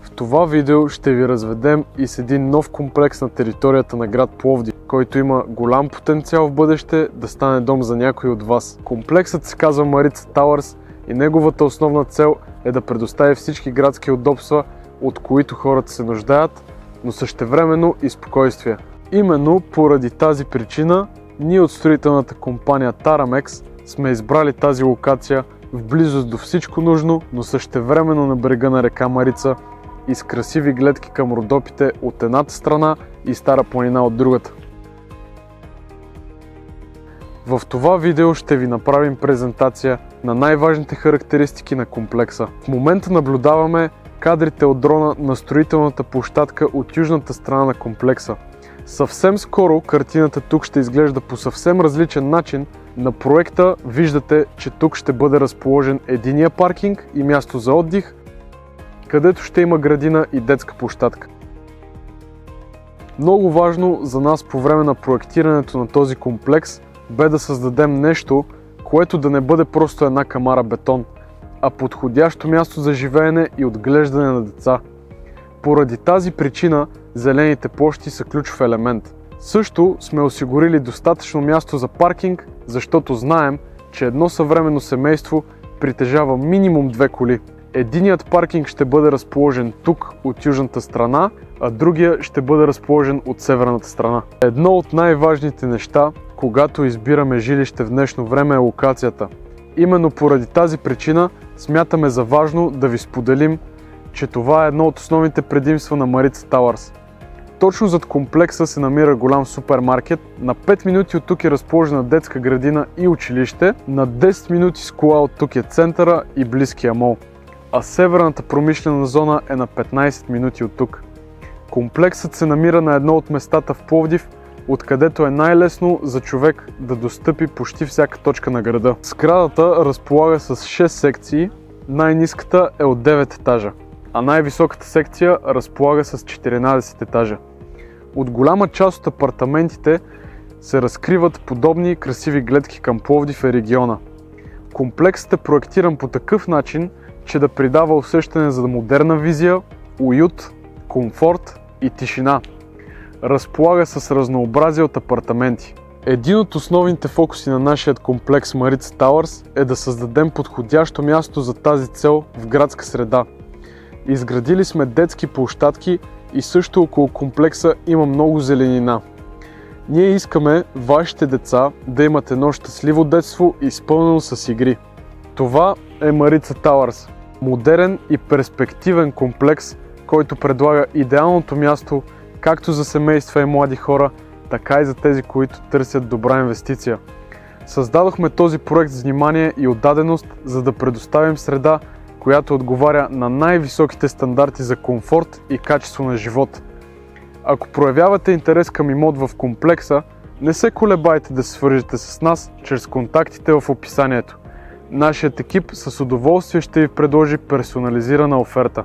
В това видео ще ви разведем и с един нов комплекс на територията на град Пловдив, който има голям потенциал в бъдеще да стане дом за някой от вас. Комплексът се казва Марица Тауърс и неговата основна цел е да предостави всички градски удобства, от които хората се нуждаят, но същевременно и спокойствие. Именно поради тази причина ние от строителната компания Taramex сме избрали тази локация в близост до всичко нужно, но същевременно на брега на река Марица и с красиви гледки към Родопите от едната страна и Стара планина от другата. В това видео ще ви направим презентация на най-важните характеристики на комплекса. В момента наблюдаваме кадрите от дрона на строителната площадка от южната страна на комплекса. Съвсем скоро картината тук ще изглежда по съвсем различен начин. На проекта виждате, че тук ще бъде разположен единия паркинг и място за отдих, където ще има градина и детска площадка. Много важно за нас по време на проектирането на този комплекс бе да създадем нещо, което да не бъде просто една камара бетон, а подходящо място за живеене и отглеждане на деца. Поради тази причина зелените площи са ключов елемент. Също сме осигурили достатъчно място за паркинг, защото знаем, че едно съвременно семейство притежава минимум 2 коли. Единият паркинг ще бъде разположен тук от южната страна, а другия ще бъде разположен от северната страна. Едно от най-важните неща, когато избираме жилище в днешно време, е локацията. Именно поради тази причина смятаме за важно да ви споделим, че това е едно от основните предимства на Марица Тауърс. Точно зад комплекса се намира голям супермаркет, на 5 минути от тук е разположена детска градина и училище, на 10 минути с кола от тук е центъра и близкия мол, а северната промишлена зона е на 15 минути от тук. Комплексът се намира на едно от местата в Пловдив, откъдето е най-лесно за човек да достъпи почти всяка точка на града. Сградата разполага с 6 секции, най-ниската е от 9 етажа, а най-високата секция разполага с 14 етажа. От голяма част от апартаментите се разкриват подобни красиви гледки към Пловдив и региона. Комплексът е проектиран по такъв начин, че да придава усещане за модерна визия, уют, комфорт и тишина. Разполага с разнообразие от апартаменти. Един от основните фокуси на нашия комплекс Марица Тауърс е да създадем подходящо място за тази цел в градска среда. Изградили сме детски площадки и също около комплекса има много зеленина. Ние искаме вашите деца да имат едно щастливо детство, изпълнено с игри. Това е Марица Тауърс. Модерен и перспективен комплекс, който предлага идеалното място както за семейства и млади хора, така и за тези, които търсят добра инвестиция. Създадохме този проект с внимание и отдаденост, за да предоставим среда, която отговаря на най-високите стандарти за комфорт и качество на живот. Ако проявявате интерес към имот в комплекса, не се колебайте да се свържете с нас чрез контактите в описанието. Нашият екип с удоволствие ще ви предложи персонализирана оферта.